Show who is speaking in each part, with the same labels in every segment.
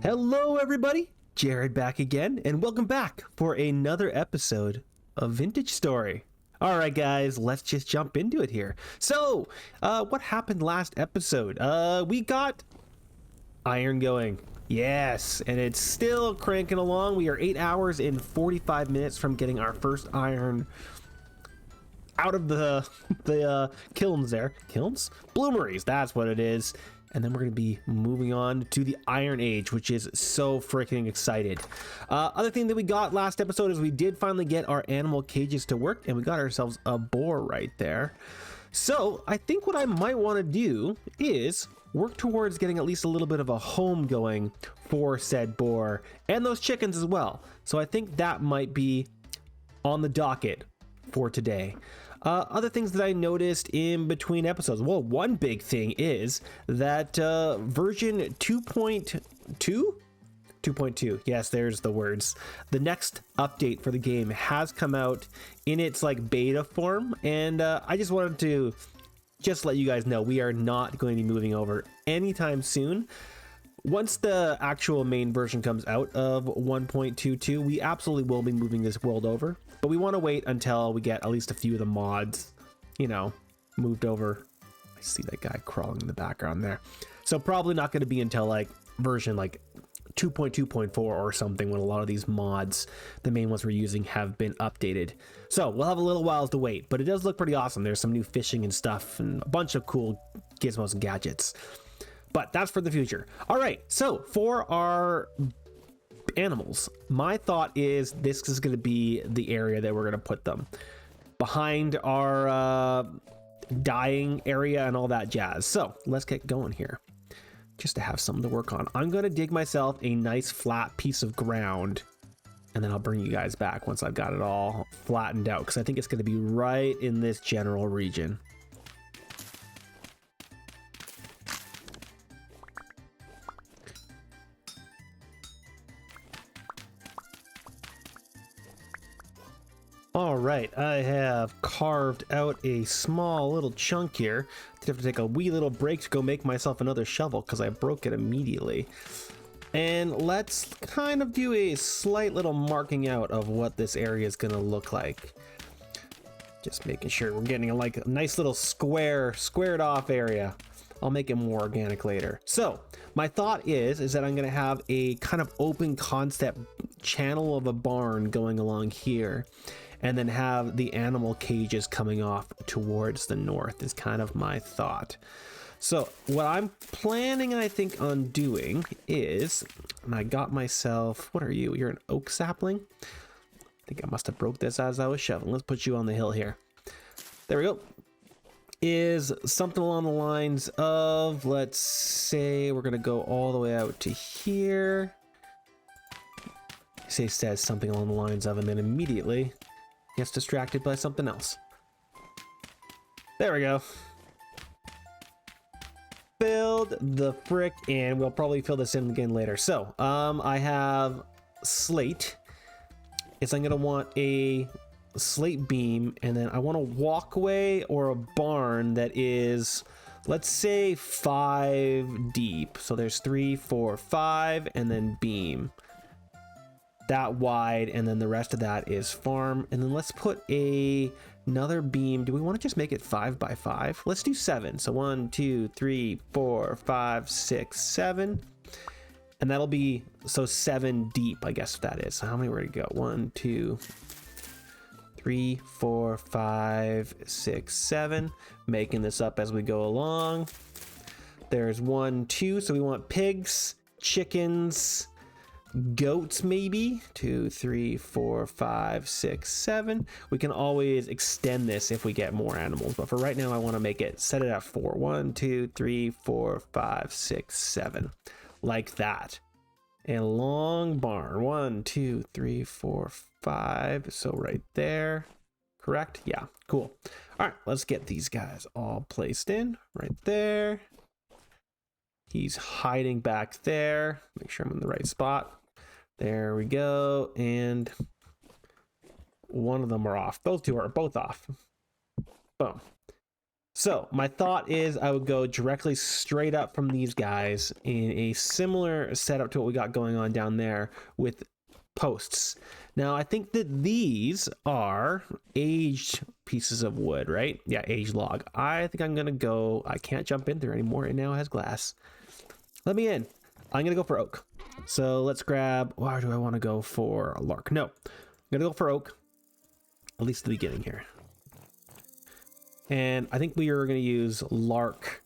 Speaker 1: Hello everybody, Jared back again, and welcome back for another episode of Vintage Story. All right, guys, let's just jump into it here. So, what happened last episode? We got iron going. Yes, and it's still cranking along. We are 8 hours and 45 minutes from getting our first iron out of the kilns there. Kilns? Bloomeries, that's what it is. And then we're going to be moving on to the Iron Age, which is so freaking excited. Other thing that we got last episode is we did finally get our animal cages to work, and we got ourselves a boar right there. So I think what I might want to do is work towards getting at least a little bit of a home going for said boar and those chickens as well. So I think that might be on the docket for today. Other things that I noticed in between episodes. Well, one big thing is that version 2.2? 2.2, yes, there's the words. The next update for the game has come out in its like beta form, and I just wanted to just let you guys know we are not going to be moving over anytime soon. Once the actual main version comes out of 1.22, we absolutely will be moving this world over, but we want to wait until we get at least a few of the mods, you know, moved over. I see that guy crawling in the background there. So probably not going to be until like version like 2.2.4 or something when a lot of these mods, the main ones we're using, have been updated. So we'll have a little while to wait, but it does look pretty awesome. There's some new fishing and stuff and a bunch of cool gizmos and gadgets. But that's for the future. All right, so for our animals, my thought is this is going to be the area that we're going to put them. Behind our dyeing area and all that jazz. So let's get going here. Just to have something to work on. I'm going to dig myself a nice flat piece of ground, and then I'll bring you guys back once I've got it all flattened out, because I think it's going to be right in this general region. All right, I have carved out a small little chunk here. I have to take a wee little break to go make myself another shovel because I broke it immediately. And let's kind of do a slight little marking out of what this area is going to look like. Just making sure we're getting like a nice little squared off area. I'll make it more organic later. So my thought is that I'm going to have a kind of open concept channel of a barn going along here, and then have the animal cages coming off towards the north is kind of my thought. So what I'm planning, I think, on doing is, and I got myself, what are you? You're an oak sapling? I think I must have broke this as I was shoveling. Let's put you on the hill here. There we go. Is something along the lines of, let's say we're gonna go all the way out to here. Say says something along the lines of, and then immediately gets distracted by something else. There we go. Filled the frick in. We'll probably fill this in again later. So, I have slate. I'm gonna want a slate beam, and then I want a walkway or a barn that is, let's say, 5 deep. So there's 3, 4, 5, and then beam. That wide, and then the rest of that is farm. And then let's put another beam. Do we want to just make it 5 by 5? Let's do 7. So 1, 2, 3, 4, 5, 6, 7, and that'll be, so 7 deep, I guess that is. So how many were to go? 1, 2, 3, 4, 5, 6, 7. Making this up as we go along. There's 1, 2. So we want pigs, chickens, goats, maybe 2, 3, 4, 5, 6, 7. We can always extend this if we get more animals, but for right now I want to make it, set it at 4. 1, 2, 3, 4, 5, 6, 7, like that. And a long barn. 1, 2, 3, 4, 5. So right there, correct? Yeah, cool. All right, let's get these guys all placed in right there. He's hiding back there. Make sure I'm in the right spot. There we go. And one of them are off. Those two are both off. Boom. So my thought is I would go directly straight up from these guys in a similar setup to what we got going on down there with posts. Now I think that these are aged pieces of wood, right? Yeah, aged log. I think I'm gonna go, I can't jump in there anymore. It now has glass. Let me in. I'm gonna go for oak. So let's grab, why do I want to go for a lark? No, I'm gonna go for oak, at least at the beginning here. And I think we are going to use lark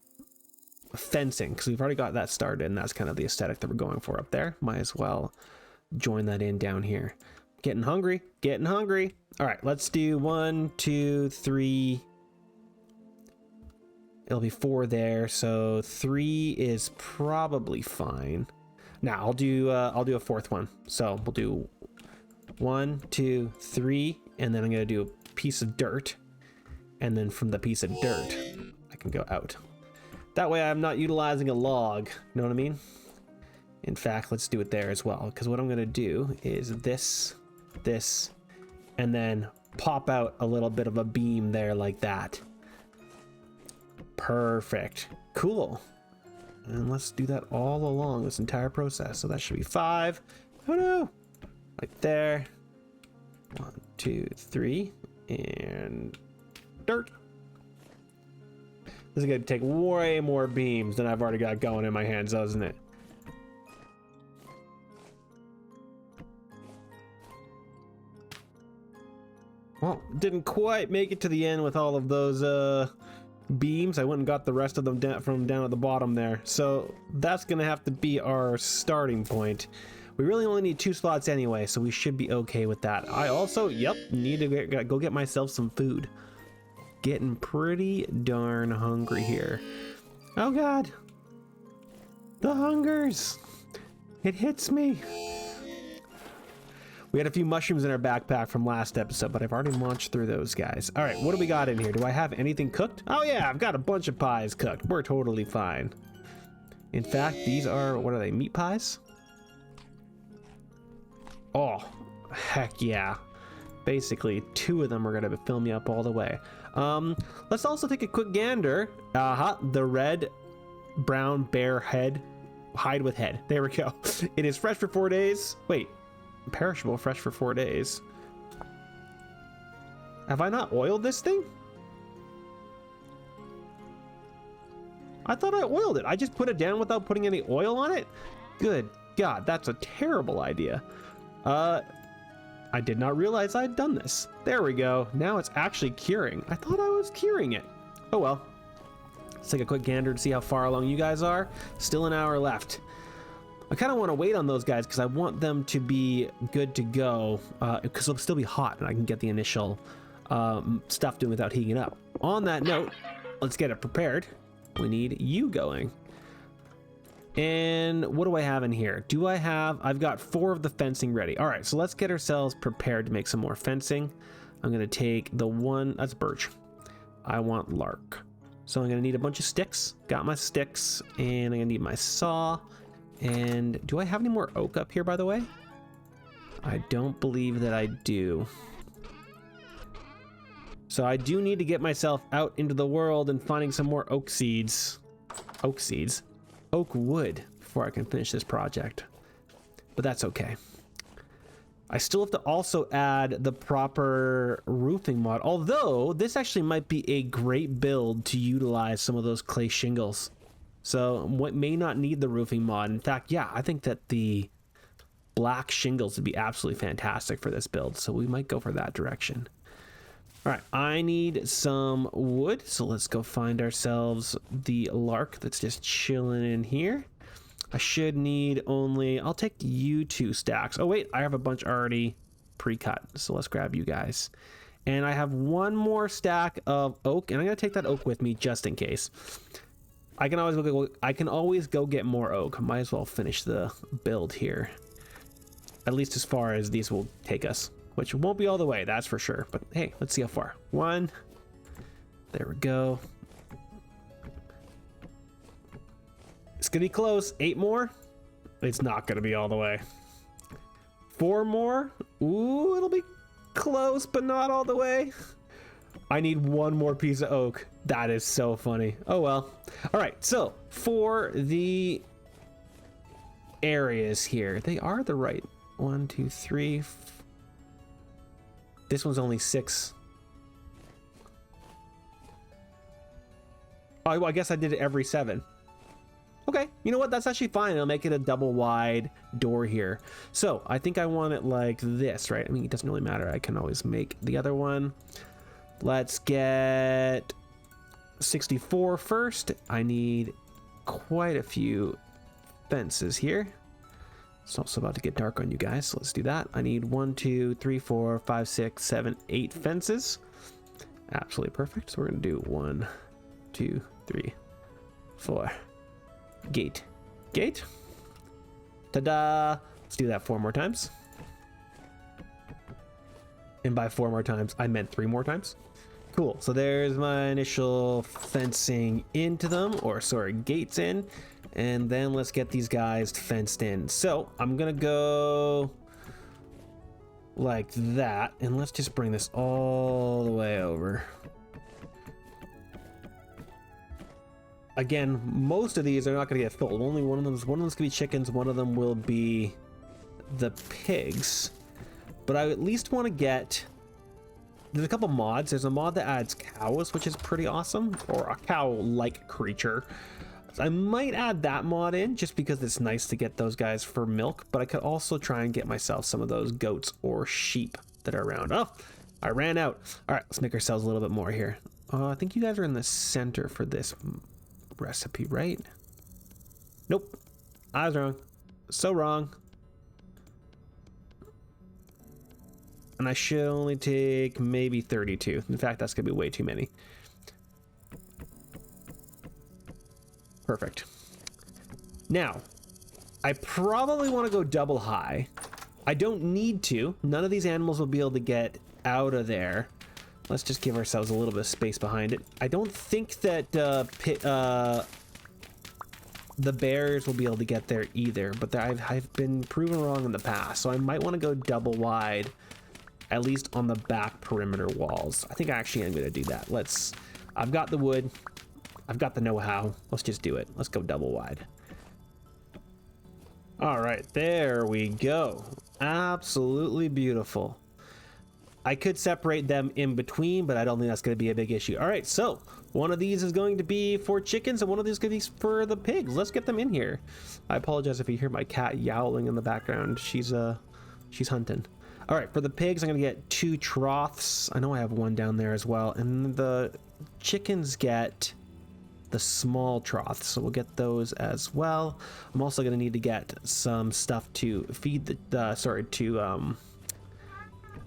Speaker 1: fencing because we've already got that started, and that's kind of the aesthetic that we're going for up there. Might as well join that in down here. Getting hungry, getting hungry. All right, let's do 1, 2, 3. It'll be 4 there, so 3 is probably fine. Now I'll do a fourth one. So we'll do 1, 2, 3, and then I'm going to do a piece of dirt. And then from the piece of dirt, I can go out. That way I'm not utilizing a log, you know what I mean? In fact, let's do it there as well, because what I'm gonna do is this, and then pop out a little bit of a beam there like that. Perfect, cool. And let's do that all along this entire process. So that should be 5, oh no, right there. 1, 2, 3, and dirt. This is going to take way more beams than I've already got going in my hands, doesn't it? Well, didn't quite make it to the end with all of those beams. I went and got the rest of them from down at the bottom there. So that's going to have to be our starting point. We really only need 2 slots anyway, so we should be okay with that. I also, need to go get myself some food. Getting pretty darn hungry here. Oh god, the hungers, it hits me. We had a few mushrooms in our backpack from last episode, but I've already launched through those guys. All right, what do we got in here? Do I have anything cooked? Oh yeah, I've got a bunch of pies cooked. We're totally fine. In fact, these are, what are they, meat pies? Oh, heck yeah. Basically 2 of them are gonna fill me up all the way. Let's also take a quick gander. The red brown bear hide with head. There we go. It is fresh for 4 days. Wait, perishable, fresh for 4 days. Have I not oiled this thing? I thought I oiled it. I just put it down without putting any oil on it? Good God, that's a terrible idea. I did not realize I'd done this. There we go. Now it's actually curing. I thought I was curing it. Oh well. Let's take a quick gander to see how far along you guys are. Still an hour left. I kind of want to wait on those guys because I want them to be good to go because they'll still be hot and I can get the initial stuff doing without heating it up. On that note, let's get it prepared. We need you going. And what do I have in here? I've got 4 of the fencing ready. All right, so let's get ourselves prepared to make some more fencing. I'm gonna take the one, that's birch. I want lark. So I'm gonna need a bunch of sticks. Got my sticks, and I'm gonna need my saw. And do I have any more oak up here, by the way? I don't believe that I do. So I do need to get myself out into the world and finding some more oak seeds. Oak wood before I can finish this project, but that's okay. I still have to also add the proper roofing mod, although this actually might be a great build to utilize some of those clay shingles. So what may not need the roofing mod. In fact, yeah, I think that the black shingles would be absolutely fantastic for this build, so we might go for that direction. All right, I need some wood, so let's go find ourselves the lark that's just chilling in here. I should need only, I'll take you 2 stacks. Oh wait, I have a bunch already pre-cut, so let's grab you guys. And I have 1 more stack of oak, and I'm gonna take that oak with me just in case. I can always go get more oak. Might as well finish the build here, at least as far as these will take us. Which won't be all the way, that's for sure. But hey, let's see how far. 1. There we go. It's gonna be close. 8 more. It's not gonna be all the way. 4 more. Ooh, it'll be Close, but not all the way. I need one more piece of oak. That is so funny. Oh well. All right, so for the areas here, they are the right 1, 2, 3. This one's only 6. Oh, I guess I did it every 7. Okay, you know what? That's actually fine. I'll make it a double wide door here. So I think I want it like this, right? I mean, it doesn't really matter. I can always make the other one. Let's get 64 first. I need quite a few fences here. It's also about to get dark on you guys, so let's do that. I need 1, 2, 3, 4, 5, 6, 7, 8 fences. Absolutely perfect. So we're gonna do 1, 2, 3, 4. Gate. Ta-da! Let's do that 4 more times. And by 4 more times, I meant 3 more times. Cool. So there's my initial fencing into them, or sorry, gates in. And then let's get these guys fenced in. So I'm gonna go like that, and let's just bring this all the way over. Again, most of these are not going to get filled. Only one of them's going to be chickens. One of them will be the pigs. But I at least want to get. There's a couple mods. There's a mod that adds cows, which is pretty awesome, or a cow-like creature. So I might add that mod in just because it's nice to get those guys for milk. But I could also try and get myself some of those goats or sheep that are around. Oh, I ran out. All right, let's make ourselves a little bit more here. I think you guys are in the center for this recipe, right? Nope, I was wrong. So wrong. And I should only take maybe 32. In fact, that's gonna be way too many. Perfect. Now, I probably want to go double high. I don't need to. None of these animals will be able to get out of there. Let's just give ourselves a little bit of space behind it. I don't think that the bears will be able to get there either, but I've been proven wrong in the past, so I might want to go double wide, at least on the back perimeter walls. I think I actually am going to do that. I've got the wood. I've got the know-how. Let's just do it. Let's go double wide. All right, there we go. Absolutely beautiful. I could separate them in between, but I don't think that's going to be a big issue. All right, so one of these is going to be for chickens and one of these is going to be for the pigs. Let's get them in here. I apologize if you hear my cat yowling in the background. She's hunting. All right, for the pigs, I'm going to get 2 troughs. I know I have one down there as well. And the chickens get the small troughs, so we'll get those as well. I'm also going to need to get some stuff to feed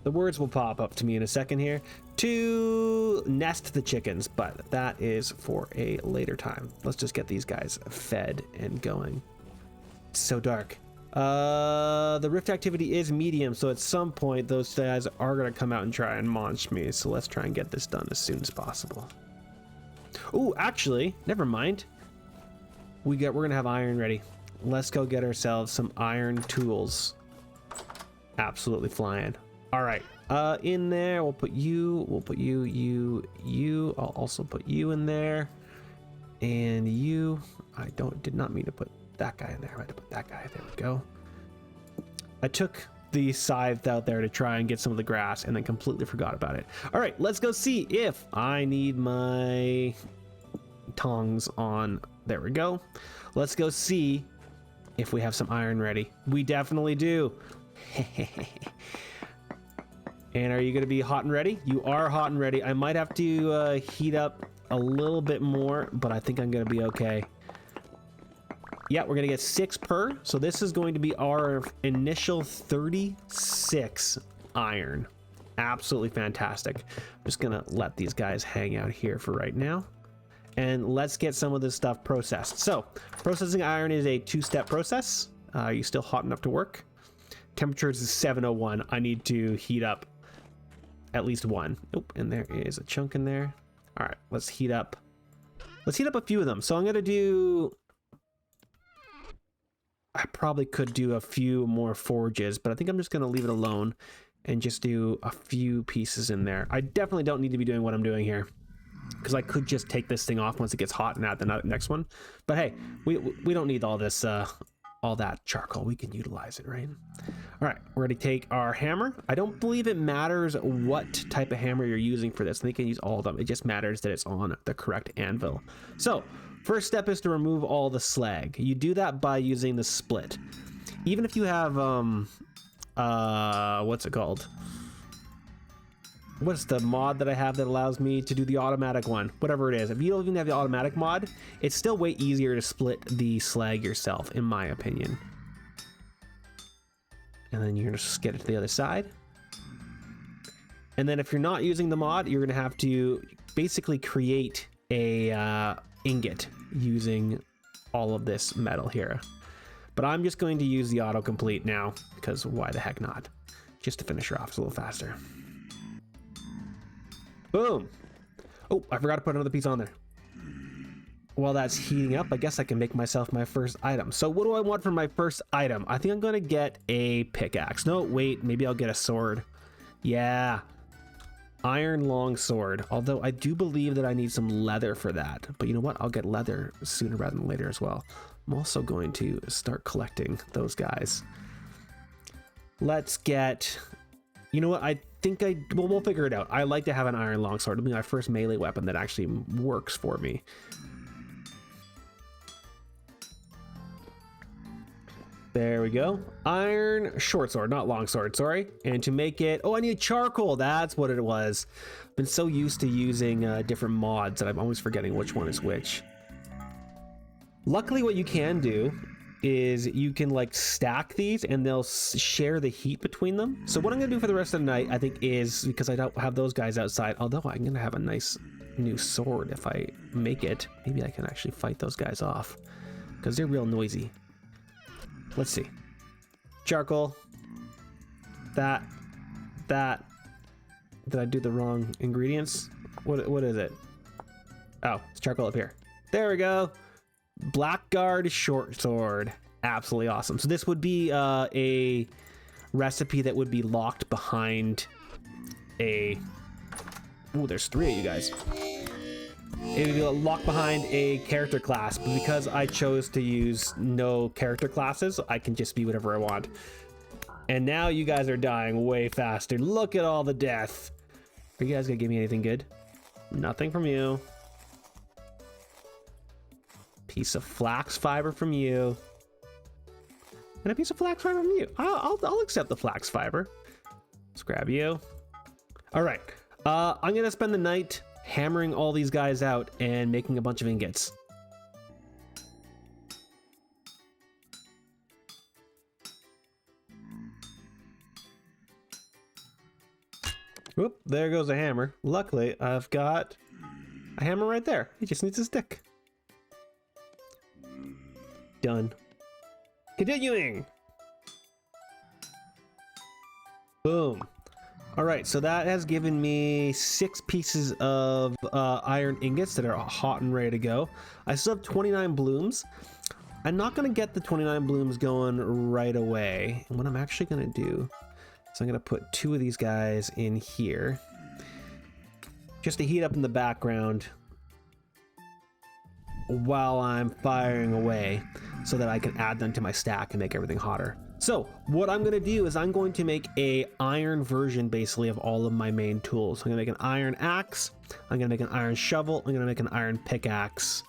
Speaker 1: the words will pop up to me in a second here, to nest the chickens, but that is for a later time. Let's just get these guys fed and going. It's so dark. The rift activity is medium, so at some point those guys are going to come out and try and munch me, so let's try and get this done as soon as possible. Oh, actually, never mind. We're going to have iron ready. Let's go get ourselves some iron tools. Absolutely flying. All right, in there, we'll put you, you. I'll also put you in there, and you. Did not mean to put that guy in there. I had to put that guy. There we go. I took the scythe out there to try and get some of the grass, and then completely forgot about it. All right, let's go see if I need my tongs on. There we go. Let's go see if we have some iron ready. We definitely do. And are you going to be hot and ready? You are hot and ready. I might have to heat up a little bit more, but I think I'm going to be okay. Yeah, we're going to get 6 per. So this is going to be our initial 36 iron. Absolutely fantastic. I'm just going to let these guys hang out here for right now. And let's get some of this stuff processed. So processing iron is a 2-step process. Are you still hot enough to work? Temperature is 701. I need to heat up at least 1. Nope, and there is a chunk in there. All right, let's heat up a few of them. So I'm gonna do, I probably could do a few more forges, but I think I'm just gonna leave it alone and just do a few pieces in there. I definitely don't need to be doing what I'm doing here, because I could just take this thing off once it gets hot and add the next one. But hey, we don't need all this all that charcoal. We can utilize it, right? All right, we're gonna take our hammer. I don't believe it matters what type of hammer you're using for this. I think you can use all of them. It just matters that it's on the correct anvil. So first step is to remove all the slag. You do that by using the split. Even if you have what's it called? What's the mod that I have that allows me to do the automatic one? Whatever it is. If you don't even have the automatic mod, it's still way easier to split the slag yourself, in my opinion. And then you're gonna just get it to the other side. And then if you're not using the mod, you're gonna have to basically create a ingot using all of this metal here. But I'm just going to use the autocomplete now, because why the heck not? Just to finish her off a little faster. Boom. Oh, I forgot to put another piece on there. While that's heating up, I guess I can make myself my first item. So what do I want for my first item? I think I'm going to get a pickaxe. No, wait, maybe I'll get a sword. Yeah. Iron long sword. Although I do believe that I need some leather for that. But you know what? I'll get leather sooner rather than later as well. I'm also going to start collecting those guys. Let's get... You know what? I think we'll figure it out. I like to have an iron longsword. It'll be my first melee weapon that actually works for me. There we go. Iron short sword, not longsword, sorry. And to make it... Oh, I need charcoal. That's what it was. I've been so used to using different mods that I'm always forgetting which one is which. Luckily, what you can do is you can like stack these and they'll share the heat between them. So what I'm gonna do for the rest of the night, I think, is, because I don't have those guys outside, although I'm gonna have a nice new sword if I make it, maybe I can actually fight those guys off because they're real noisy. Let's see. Charcoal. That. Did I do the wrong ingredients? What is it? Oh, it's charcoal up here. There we go. Blackguard short sword. Absolutely awesome. So this would be a recipe that would be locked behind a... Oh, there's 3 of you guys. It would be locked behind a character class, but because I chose to use no character classes, I can just be whatever I want. And now you guys are dying way faster. Look at all the death. Are you guys gonna give me anything good? Nothing from you. Piece of flax fiber from you, and a piece of flax fiber from you. I'll accept the flax fiber. Let's grab you. All right, I'm gonna spend the night hammering all these guys out and making a bunch of ingots. Whoop, there goes a hammer. Luckily, I've got a hammer right there. It just needs a stick. Done. Continuing. Boom. All right, so that has given me 6 pieces of iron ingots that are hot and ready to go. I still have 29 blooms. I'm not going to get the 29 blooms going right away. And what I'm actually going to do is I'm going to put 2 of these guys in here just to heat up in the background while I'm firing away, so that I can add them to my stack and make everything hotter. So what I'm going to do is I'm going to make a iron version basically of all of my main tools. I'm going to make an iron axe, I'm going to make an iron shovel, I'm going to make an iron pickaxe,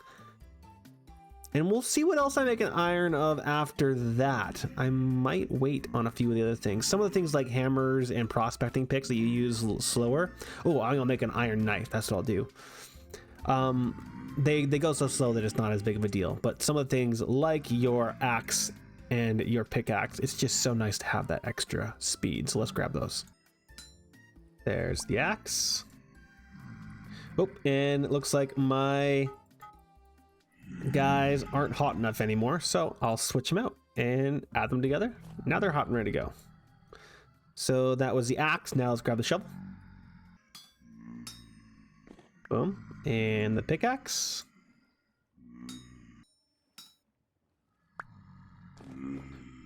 Speaker 1: and we'll see what else I make an iron of after that. I might wait on a few of the other things. Some of the things like hammers and prospecting picks that you use a little slower. Oh, I'm going to make an iron knife. That's what I'll do. They go so slow that it's not as big of a deal, but some of the things like your axe and your pickaxe, it's just so nice to have that extra speed. So let's grab those. There's the axe. Oh, and it looks like my guys aren't hot enough anymore, so I'll switch them out and add them together. Now they're hot and ready to go. So that was the axe. Now let's grab the shovel. Boom. And the pickaxe.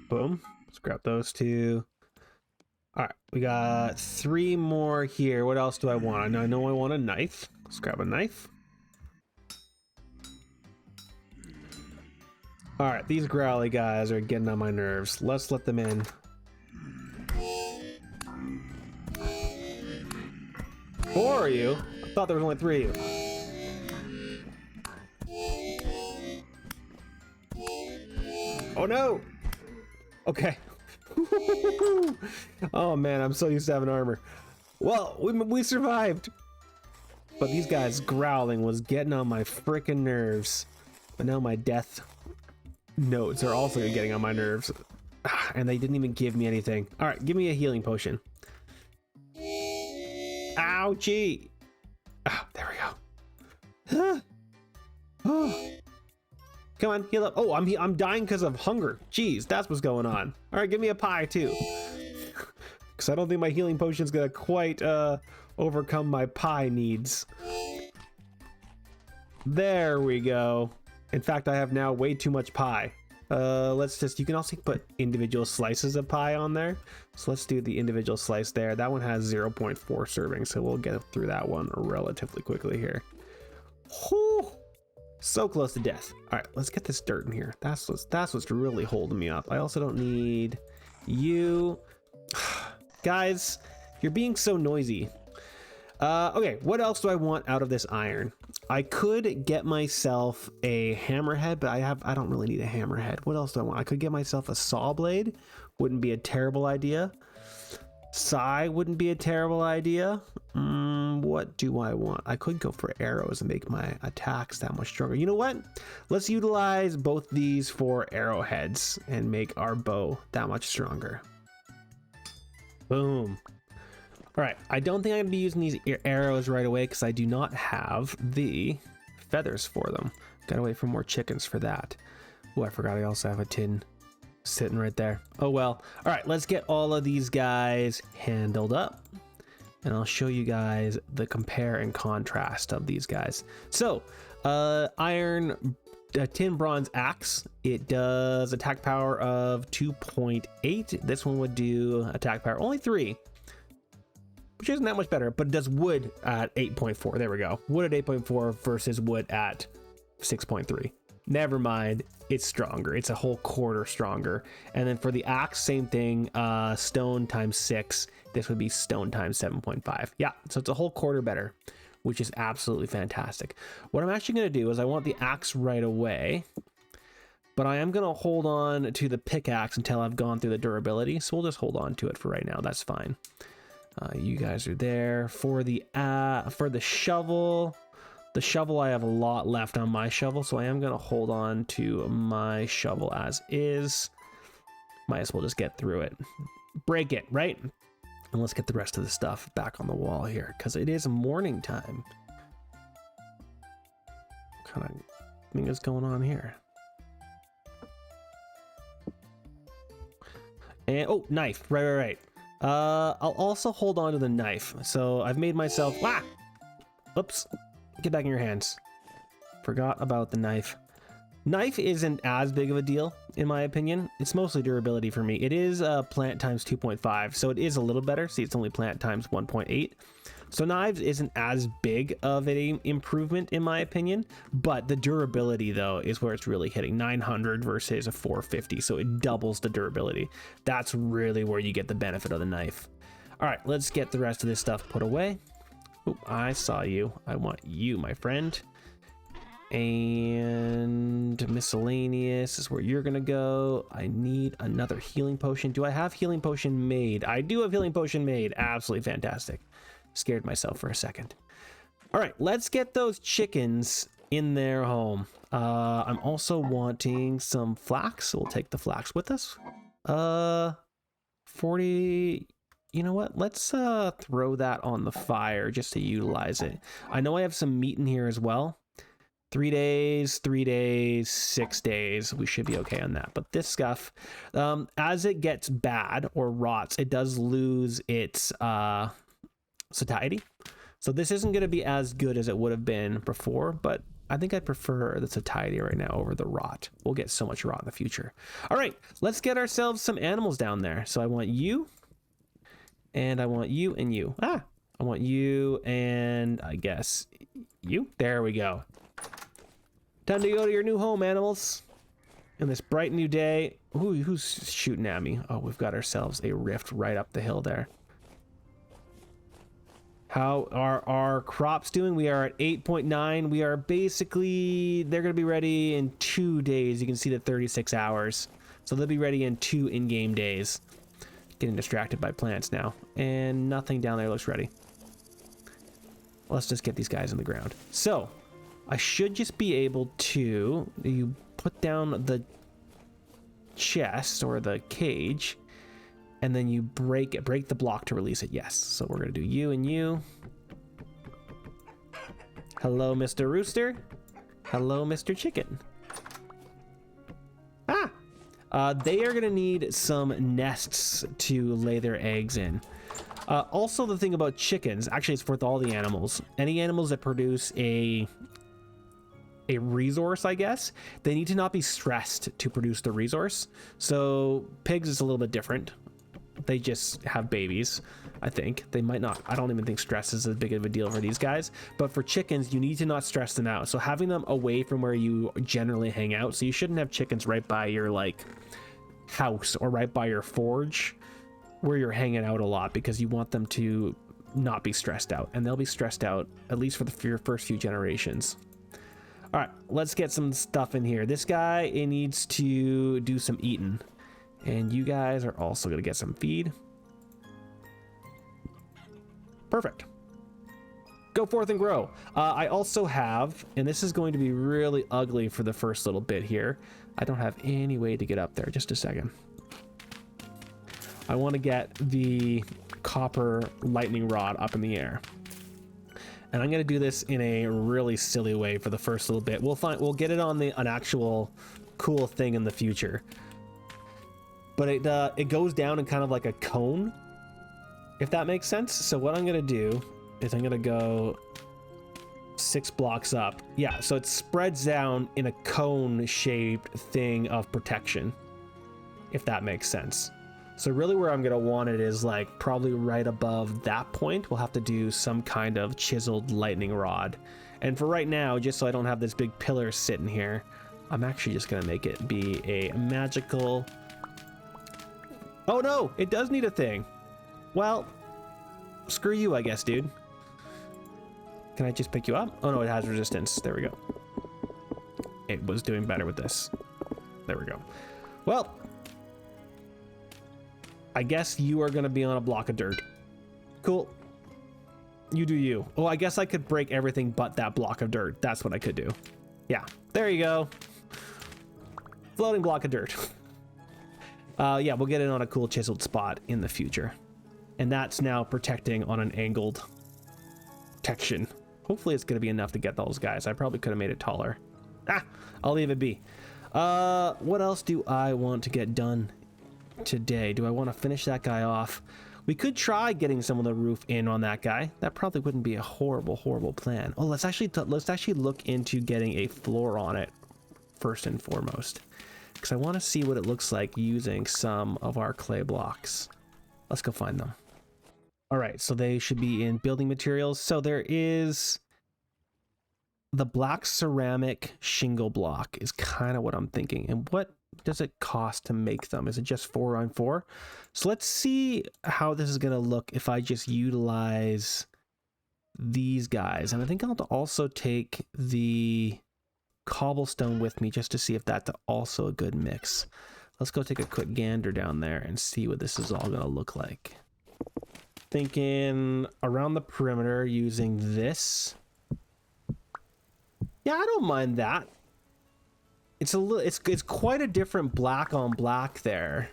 Speaker 1: Boom. Let's grab those 2. All right, we got 3 more here. What else do I want? I know I want a knife. Let's grab a knife. All right, these growly guys are getting on my nerves. Let's let them in. 4 of you? I thought there was only 3 of you. Oh no! Okay. Oh man, I'm so used to having armor. Well, we survived. But these guys growling was getting on my freaking nerves. But now my death notes are also getting on my nerves. And they didn't even give me anything. All right, give me a healing potion. Ouchie! Oh, there we go. Oh. Come on, heal up. Oh, I'm dying because of hunger. Jeez, that's what's going on. All right, give me a pie too. Because I don't think my healing potion's gonna quite overcome my pie needs. There we go. In fact, I have now way too much pie. You can also put individual slices of pie on there. So let's do the individual slice there. That one has 0.4 servings, so we'll get through that one relatively quickly here. Whew. So close to death. All right, let's get this dirt in here. That's what's really holding me up. I also don't need you. Guys, you're being so noisy. Okay, what else do I want out of this iron? I could get myself a hammerhead, but I don't really need a hammerhead. What else do I want? I could get myself a saw blade. Wouldn't be a terrible idea. Sai wouldn't be a terrible idea. What do I want? I could go for arrows and make my attacks that much stronger. You know what? Let's utilize both these for arrowheads and make our bow that much stronger. Boom. All right, I don't think I'm gonna be using these arrows right away because I do not have the feathers for them. Gotta wait for more chickens for that. Oh, I forgot I also have a tin sitting right there. Oh well. All right, let's get all of these guys handled up. And I'll show you guys the compare and contrast of these guys. So, iron, tin bronze axe. It does attack power of 2.8. This one would do attack power only 3. Which isn't that much better, but it does wood at 8.4. There we go. Wood at 8.4 versus wood at 6.3. Never mind, it's stronger. It's a whole quarter stronger. And then for the axe, same thing. Stone times 6. This would be stone times 7.5. Yeah, so it's a whole quarter better, which is absolutely fantastic. What I'm actually going to do is I want the axe right away, but I am going to hold on to the pickaxe until I've gone through the durability. So we'll just hold on to it for right now. That's fine. You guys are there for the shovel. The shovel, I have a lot left on my shovel, so I am going to hold on to my shovel as is. Might as well just get through it. Break it, right? And let's get the rest of the stuff back on the wall here, because it is morning time. What kind of thing is going on here? And, oh, knife. Right. I'll also hold on to the knife. So I've made myself... Ah! Oops. Get back in your hands. Forgot about the knife. Knife isn't as big of a deal, in my opinion. It's mostly durability for me. It is plant times 2.5, so it is a little better. See, it's only plant times 1.8. So knives isn't as big of an improvement, in my opinion. But the durability, though, is where it's really hitting. 900 versus a 450, so it doubles the durability. That's really where you get the benefit of the knife. All right, let's get the rest of this stuff put away. Oh, I saw you. I want you, my friend. And miscellaneous is where you're gonna go. I need another healing potion. Do I have healing potion made? I do have healing potion made. Absolutely fantastic. Scared myself for a second. All right, let's get those chickens in their home. I'm also wanting some flax, so we'll take the flax with us. 40... You know what? Let's throw that on the fire just to utilize it. I know I have some meat in here as well. 3 days, 3 days, 6 days. We should be okay on that. But this stuff, as it gets bad or rots, it does lose its satiety. So this isn't going to be as good as it would have been before, but I think I prefer the satiety right now over the rot. We'll get so much rot in the future. All right, let's get ourselves some animals down there. So I want you And I want you and you. I want you and I guess you. There we go. Time to go to your new home, animals. In this bright new day. Who's shooting at me? Oh, we've got ourselves a rift right up the hill there. How are our crops doing? We are at 8.9. We are basically, they're going to be ready in 2 days. You can see the 36 hours. So they'll be ready in 2 in-game days. Getting distracted by plants now. And nothing down there looks ready. Let's just get these guys in the ground. So, I should just be able to... You put down the chest or the cage, and then you break the block to release it. Yes. So we're going to do you and you. Hello, Mr. Rooster. Hello, Mr. Chicken. They are going to need some nests to lay their eggs in. Also, the thing about chickens, actually it's for all the animals. Any animals that produce a resource, I guess, they need to not be stressed to produce the resource. So pigs is a little bit different. They just have babies, I think. They might not. I don't even think stress is as big of a deal for these guys. But for chickens, you need to not stress them out. So having them away from where you generally hang out. So you shouldn't have chickens right by your house or right by your forge where you're hanging out a lot, because you want them to not be stressed out. And they'll be stressed out at least for your first few generations. All right, let's get some stuff in here. This guy, it needs to do some eating. And you guys are also going to get some feed. Perfect. Go forth and grow. I also have, and this is going to be really ugly for the first little bit here. I don't have any way to get up there. Just a second. I want to get the copper lightning rod up in the air. And I'm going to do this in a really silly way for the first little bit. We'll get it on an actual cool thing in the future. But it goes down in kind of like a cone, if that makes sense. So what I'm going to do is I'm going to go 6 blocks up. Yeah, so it spreads down in a cone-shaped thing of protection, if that makes sense. So really where I'm going to want it is probably right above that point. We'll have to do some kind of chiseled lightning rod. And for right now, just so I don't have this big pillar sitting here, I'm actually just going to make it be a magical... Oh no, it does need a thing. Well, screw you, I guess, dude. Can I just pick you up? Oh no, it has resistance. There we go. It was doing better with this. There we go. Well, I guess you are going to be on a block of dirt. Cool. You do you. Oh, I guess I could break everything but that block of dirt. That's what I could do. Yeah, there you go. Floating block of dirt. Yeah, we'll get it on a cool chiseled spot in the future. And that's now protecting on an angled protection. Hopefully it's going to be enough to get those guys. I probably could have made it taller. I'll leave it be. What else do I want to get done today? Do I want to finish that guy off? We could try getting some of the roof in on that guy. That probably wouldn't be a horrible plan. Oh, let's actually look into getting a floor on it first and foremost, because I want to see what it looks like using some of our clay blocks. Let's go find them. All right, so they should be in building materials. So there is the black ceramic shingle block is kind of what I'm thinking. And what does it cost to make them? Is it just 4 on 4? So let's see how this is going to look if I just utilize these guys. And I think I'll also take the cobblestone with me just to see if that's also a good mix. Let's go take a quick gander down there and see what this is all going to look like. Thinking around the perimeter using this. Yeah, I don't mind that. It's quite a different black on black there.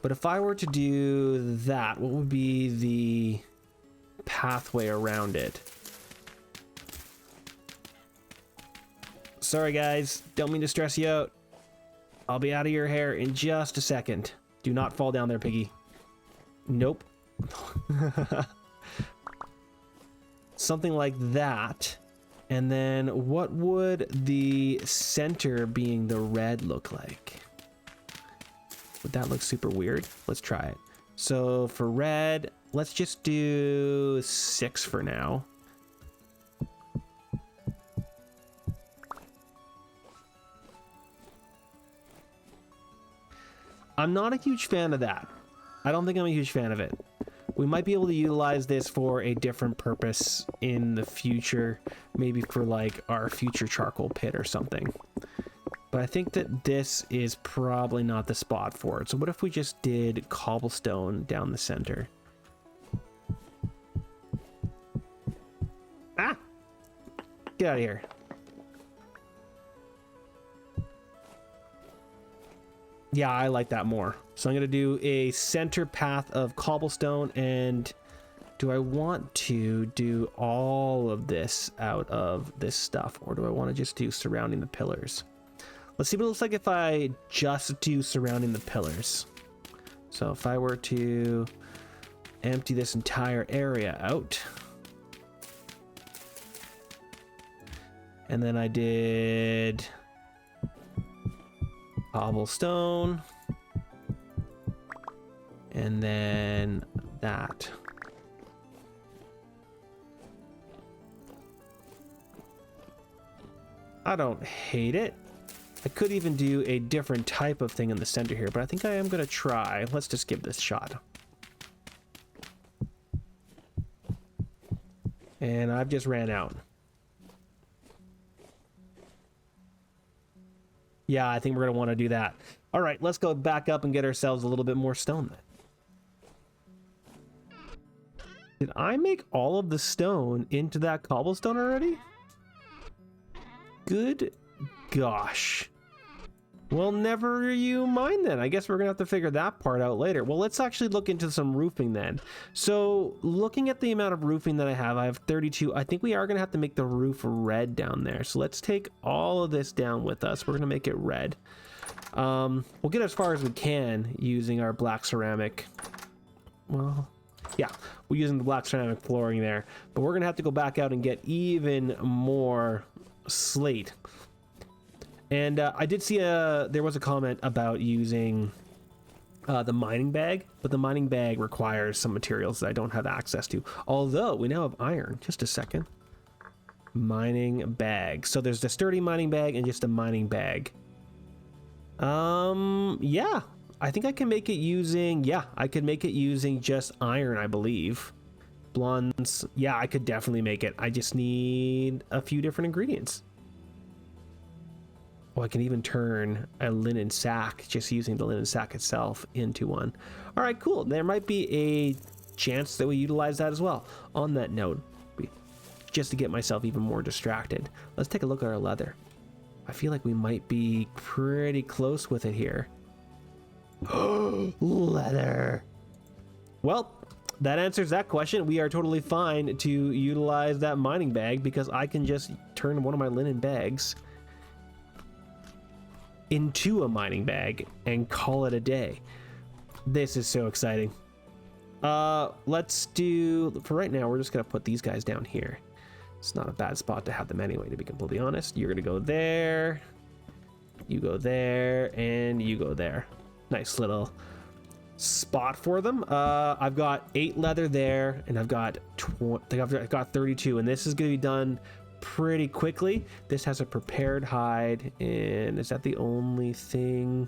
Speaker 1: But if I were to do that, what would be the pathway around it? Sorry guys, don't mean to stress you out. I'll be out of your hair in just a second. Do not fall down there, piggy. Nope. Something like that. And then what would the center being the red look like? Would that look super weird? Let's try it. So for red, let's just do 6 for now. I'm not a huge fan of that. I don't think I'm a huge fan of it. We might be able to utilize this for a different purpose in the future, maybe for like our future charcoal pit or something. But I think that this is probably not the spot for it. So what if we just did cobblestone down the center? Ah! Get out of here. Yeah, I like that more. So I'm going to do a center path of cobblestone. And do I want to do all of this out of this stuff? Or do I want to just do surrounding the pillars? Let's see what it looks like if I just do surrounding the pillars. So if I were to empty this entire area out. And then I did cobblestone. And then that. I don't hate it. I could even do a different type of thing in the center here, but I think I am going to try. Let's just give this a shot. And I've just ran out. Yeah, I think we're going to want to do that. All right, let's go back up and get ourselves a little bit more stone then. Did I make all of the stone into that cobblestone already? Good gosh. Well, never you mind then. I guess we're gonna have to figure that part out later. Well, let's actually look into some roofing then. So looking at the amount of roofing that I have 32. I think we are gonna have to make the roof red down there. So let's take all of this down with us. We're gonna make it red. We'll get as far as we can using our black ceramic. Well, yeah, we're using the black ceramic flooring there, but we're gonna have to go back out and get even more slate. And I did see there was a comment about using the mining bag, but the mining bag requires some materials that I don't have access to. Although we now have iron. Just a second. Mining bag. So there's the sturdy mining bag and just a mining bag. Yeah, I think I can make it using, yeah, I could make it using just iron, I believe. Blondes, yeah, I could definitely make it. I just need a few different ingredients. Oh, I can even turn a linen sack, just using the linen sack itself, into one. All right, cool. There might be a chance that we utilize that as well. On that note, just to get myself even more distracted, let's take a look at our leather. I feel like we might be pretty close with it here. Leather. Well, that answers that question. We are totally fine to utilize that mining bag because I can just turn one of my linen bags into a mining bag and call it a day. This is so exciting. Let's do, for right now, we're just gonna put these guys down here. It's not a bad spot to have them anyway, to be completely honest. You're gonna go there, you go there, and you go there. Nice little spot for them. I've got 8 leather there, and I've got 32, and this is gonna be done pretty quickly. This has a prepared hide, and is that the only thing?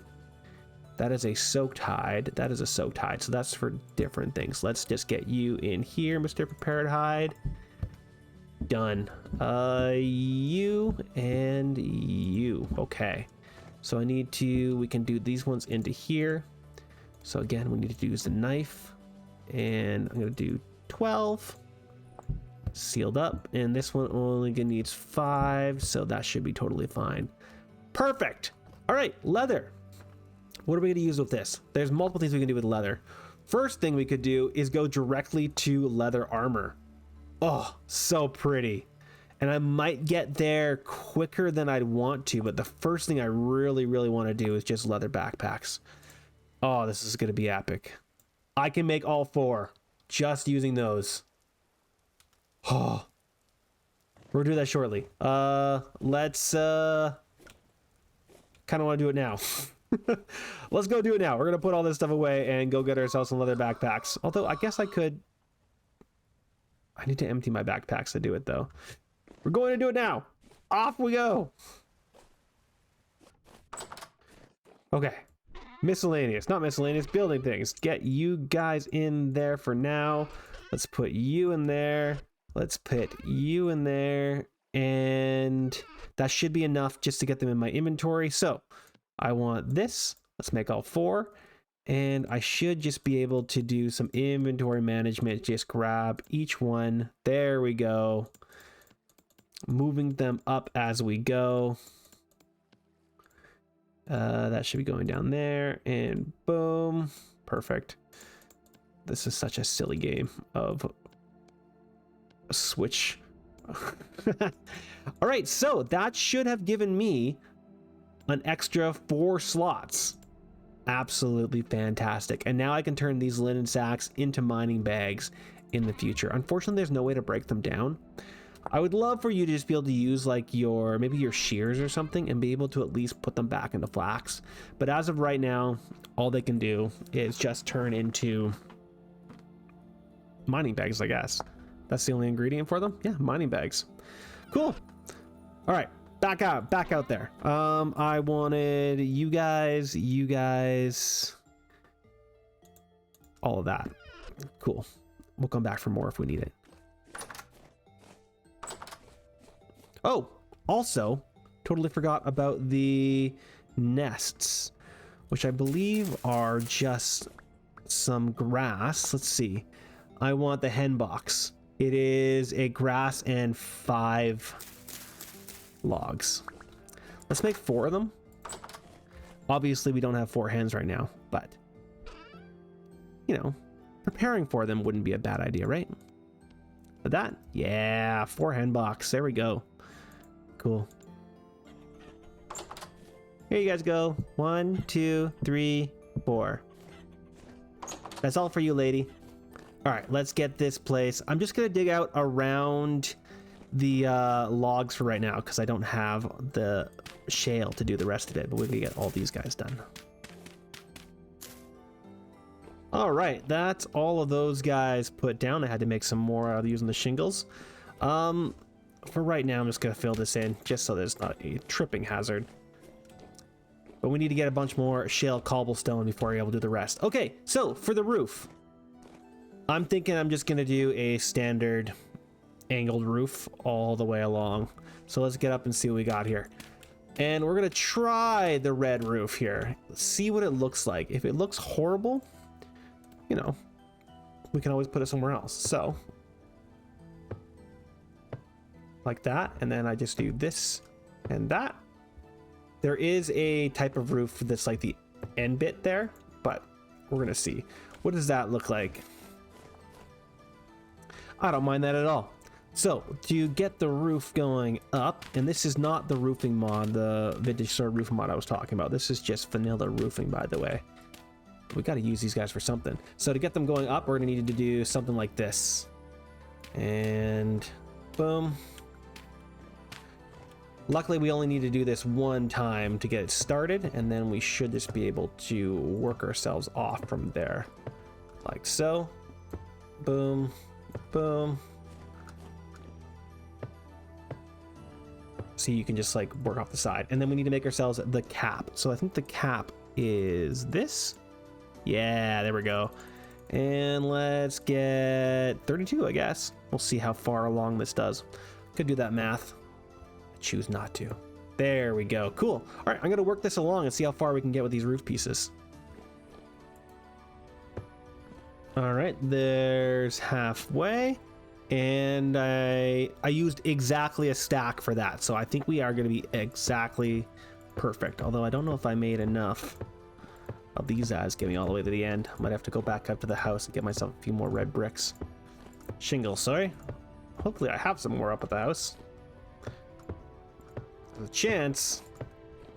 Speaker 1: That is a soaked hide. That is a soaked hide, so that's for different things. Let's just get you in here, Mr. Prepared Hide. Done. You and you. Okay. So I need to, we can do these ones into here. So again, we need to use the knife, and I'm gonna do 12. Sealed up, and this one only needs 5, so that should be totally fine. Perfect. All right, leather. What are we going to use with this? There's multiple things we can do with leather. First thing we could do is go directly to leather armor. Oh, so pretty. And I might get there quicker than I'd want to, but the first thing I really want to do is just leather backpacks. Oh, this is going to be epic. I can make all 4 just using those. Oh, we'll do that shortly. Let's kind of want to do it now. Let's go do it now. We're gonna put all this stuff away and go get ourselves some leather backpacks. Although I guess I could. I need to empty my backpacks to do it though. We're going to do it now. Off we go. Okay. Miscellaneous, not miscellaneous, building things. Get you guys in there for now. Let's put you in there. Let's put you in there. And that should be enough just to get them in my inventory. So I want this. Let's make all 4. And I should just be able to do some inventory management. Just grab each one. There we go. Moving them up as we go. That should be going down there, and boom. Perfect. This is such a silly game of a switch. All right, so that should have given me an extra 4 slots. Absolutely fantastic. And now I can turn these linen sacks into mining bags in the future. Unfortunately, there's no way to break them down. I would love for you to just be able to use like maybe your shears or something and be able to at least put them back into flax. But as of right now, all they can do is just turn into mining bags, I guess. That's the only ingredient for them. Yeah, mining bags. Cool. All right, back out there. I wanted you guys, all of that. Cool. We'll come back for more if we need it. Oh, also, totally forgot about the nests, which I believe are just some grass. Let's see. I want the hen box. It is a grass and 5 logs. Let's make 4 of them. Obviously, we don't have 4 hens right now, but, you know, preparing for them wouldn't be a bad idea, right? But that, yeah, 4 hen box. There we go. Cool. Here you guys go. 1, 2, 3, 4. That's all for you, lady. All right, let's get this place. I'm just gonna dig out around the logs for right now because I don't have the shale to do the rest of it, but we can get all these guys done. All right, that's all of those guys put down. I had to make some more out of using the shingles. For right now, I'm just gonna fill this in just so there's not a tripping hazard. But we need to get a bunch more shale cobblestone before we're able to do the rest. Okay, so for the roof, I'm thinking I'm just gonna do a standard angled roof all the way along. So let's get up and see what we got here. And we're gonna try the red roof here. Let's see what it looks like. If it looks horrible, you know, we can always put it somewhere else. So like that, and then I just do this and that. There is a type of roof that's like the end bit there, but we're gonna see. What does that look like? I don't mind that at all. So to get the roof going up, and this is not the roofing mod, the vintage store roofing mod I was talking about. This is just vanilla roofing, by the way. We got to use these guys for something. So to get them going up, we're gonna need to do something like this, and boom. Luckily, we only need to do this one time to get it started, and then we should just be able to work ourselves off from there. Like so. Boom, boom. So you can just like work off the side. And then we need to make ourselves the cap. So I think the cap is this. Yeah, there we go. And let's get 32, I guess. We'll see how far along this does. Could do that math. Choose not to. There we go. Cool. All right, I'm gonna work this along and see how far we can get with these roof pieces. All right, there's halfway, and I used exactly a stack for that, so I think we are gonna be exactly perfect. Although I don't know if I made enough of these guys getting all the way to the end. I might have to go back up to the house and get myself a few more red bricks. Shingles, sorry. Hopefully I have some more up at the house. There's a chance,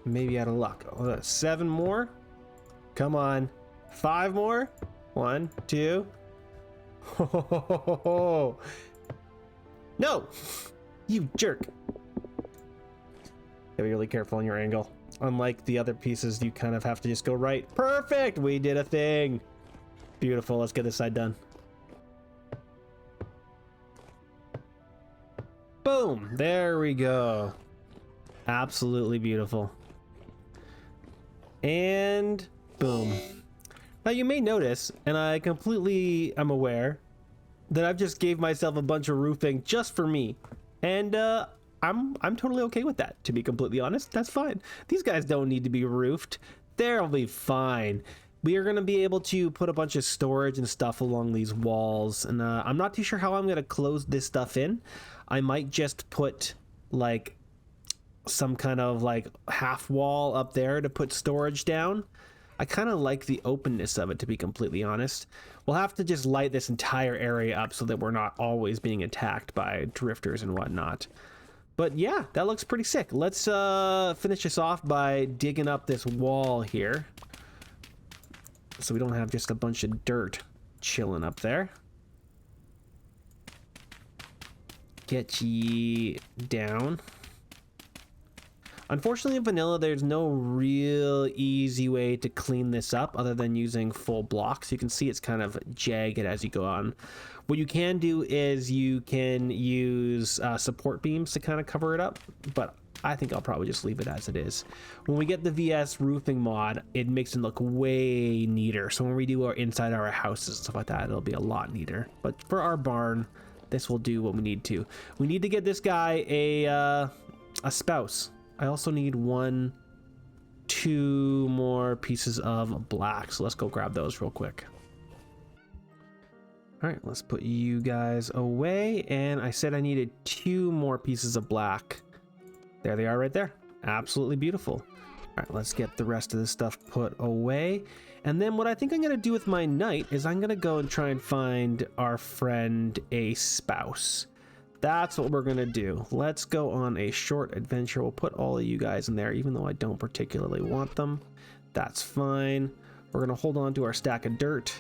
Speaker 1: maybe out of luck. Oh, 7 more. Come on, 5 more. 1, 2. Oh, no, you jerk. Gotta be really careful on your angle. unlike the other pieces, you kind of have to just go right. Perfect! We did a thing! Beautiful, let's get this side done. Boom! There we go. Absolutely beautiful. And boom. Now you may notice, and I completely am aware, that I've just gave myself a bunch of roofing just for me. And I'm totally okay with that, to be completely honest. That's fine. These guys don't need to be roofed. They'll be fine. We are going to be able to put a bunch of storage and stuff along these walls. And I'm not too sure how I'm going to close this stuff in. I might just put like some kind of like half wall up there to put storage down. I kind of like the openness of it, to be completely honest. We'll have to just light this entire area up so that we're not always being attacked by drifters and whatnot. But yeah, that looks pretty sick. Let's finish this off by digging up this wall here, so we don't have just a bunch of dirt chilling up there. Get ye down. Unfortunately, in vanilla, there's no real easy way to clean this up other than using full blocks. You can see it's kind of jagged as you go on. What you can do is you can use support beams to kind of cover it up, but I think I'll probably just leave it as it is. When we get the VS roofing mod, it makes it look way neater. So when we do our inside our houses and stuff like that, it'll be a lot neater. But for our barn, this will do what we need to. We need to get this guy a spouse. I also need 2 more pieces of black, so let's go grab those real quick. All right, let's put you guys away, and I said I needed 2 more pieces of black. There they are right there. Absolutely beautiful. All right, let's get the rest of this stuff put away. And then what I think I'm gonna do with my night is I'm gonna go and try and find our friend a spouse. That's what we're gonna do. Let's go on a short adventure. We'll put all of you guys in there, even though I don't particularly want them. That's fine. We're gonna hold on to our stack of dirt.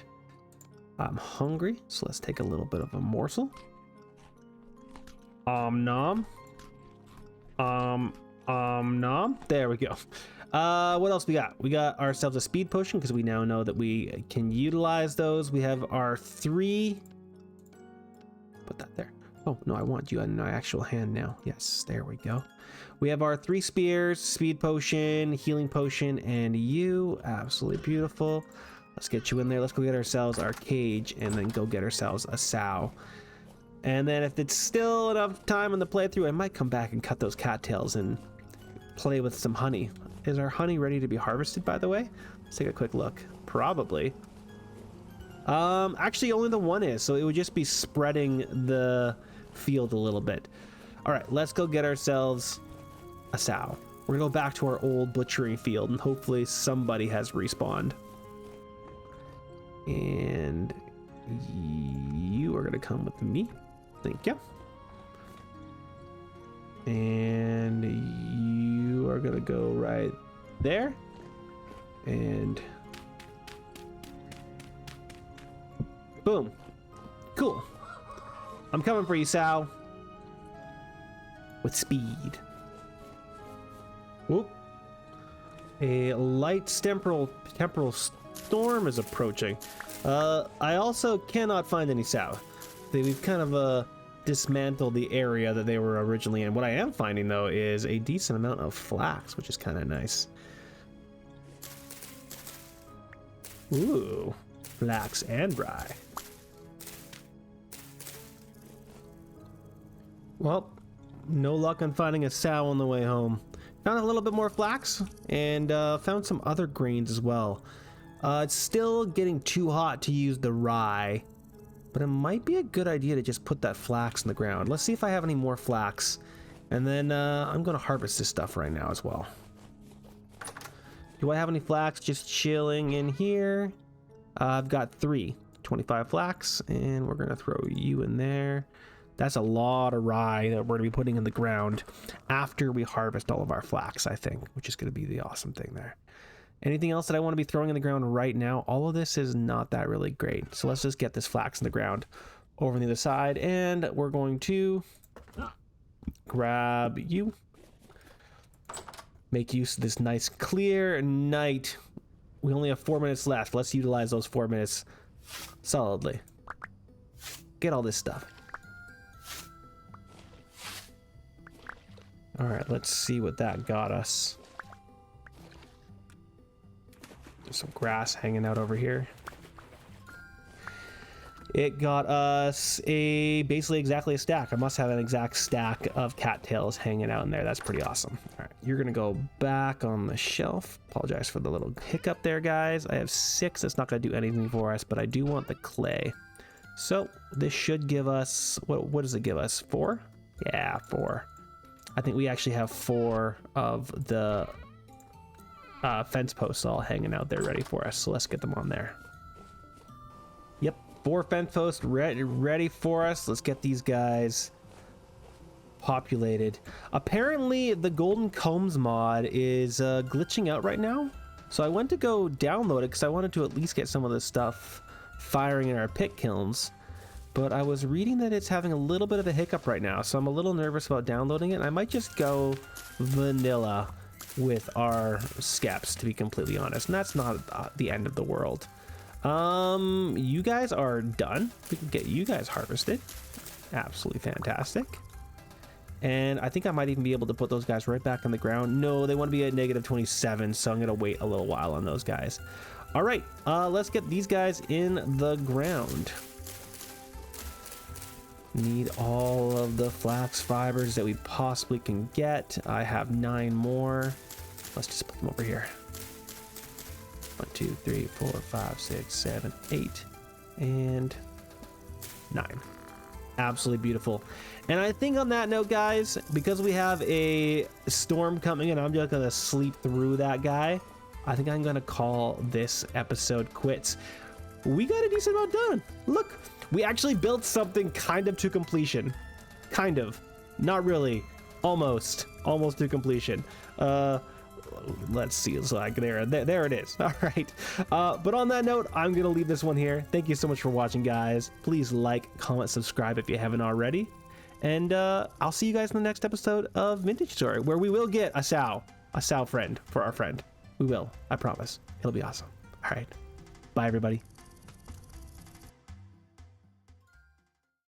Speaker 1: I'm hungry, so let's take a little bit of a morsel. Nom. Nom. There we go. What else we got? We got ourselves a speed potion because we now know that we can utilize those. We have our 3. Put that there. Oh, no, I want you in my actual hand now. Yes, there we go. We have our 3 spears, speed potion, healing potion, and you. Absolutely beautiful. Let's get you in there. Let's go get ourselves our cage and then go get ourselves a sow. And then if it's still enough time in the playthrough, I might come back and cut those cattails and play with some honey. Is our honey ready to be harvested, by the way? Let's take a quick look. Probably. Actually, only the one is, so it would just be spreading the field a little bit. All right, let's go get ourselves a sow. We're gonna go back to our old butchering field, and hopefully somebody has respawned. And you are gonna come with me. Thank you. And you are gonna go right there. And boom. Cool. I'm coming for you, sow. With speed. Whoop. A light temporal storm is approaching. I also cannot find any sow. We've kind of dismantled the area that they were originally in. What I am finding, though, is a decent amount of flax, which is kind of nice. Ooh. Flax and rye. Well, no luck on finding a sow on the way home. Found a little bit more flax and found some other grains as well. It's still getting too hot to use the rye, but it might be a good idea to just put that flax in the ground. Let's see if I have any more flax, and then I'm going to harvest this stuff right now as well. Do I have any flax just chilling in here? I've got 25 flax, and we're going to throw you in there. That's a lot of rye that we're going to be putting in the ground after we harvest all of our flax, I think, which is going to be the awesome thing there. Anything else that I want to be throwing in the ground right now? All of this is not that really great. So let's just get this flax in the ground over on the other side. And we're going to grab you. make use of this nice clear night. We only have 4 minutes left. Let's utilize those 4 minutes solidly. Get all this stuff. All right, let's see what that got us. There's some grass hanging out over here. It got us basically exactly a stack. I must have an exact stack of cattails hanging out in there. That's pretty awesome. All right, you're gonna go back on the shelf. Apologize for the little hiccup there, guys. I have 6. That's not gonna do anything for us, but I do want the clay. So this should give us, what does it give us? 4? Yeah, 4. I think we actually have 4 of the fence posts all hanging out there ready for us. So let's get them on there. Yep. 4 fence posts ready for us. Let's get these guys populated. Apparently the Golden Combs mod is glitching out right now. So I went to go download it because I wanted to at least get some of the stuff firing in our pit kilns. But I was reading that it's having a little bit of a hiccup right now. So I'm a little nervous about downloading it. I might just go vanilla with our skeps, to be completely honest. And that's not the end of the world. You guys are done. We can get you guys harvested. Absolutely fantastic. And I think I might even be able to put those guys right back on the ground. No, they want to be at -27, so I'm going to wait a little while on those guys. All right, let's get these guys in the ground. Need all of the flax fibers that we possibly can get. I have 9 more. Let's just put them over here. 1, 2, 3, 4, 5, 6, 7, 8, and 9. Absolutely beautiful. And I think on that note, guys, because we have a storm coming and I'm just gonna sleep through that guy, I think I'm gonna call this episode quits. We got a decent amount done. Look, we actually built something kind of to completion. Kind of. Not really. Almost to completion. Let's see. It's like there it is. All right. But on that note, I'm gonna leave this one here. Thank you so much for watching, guys. Please like, comment, subscribe if you haven't already, and I'll see you guys in the next episode of Vintage Story, where we will get a sow friend for our friend. We will. I promise. It'll be awesome. All right. Bye, everybody.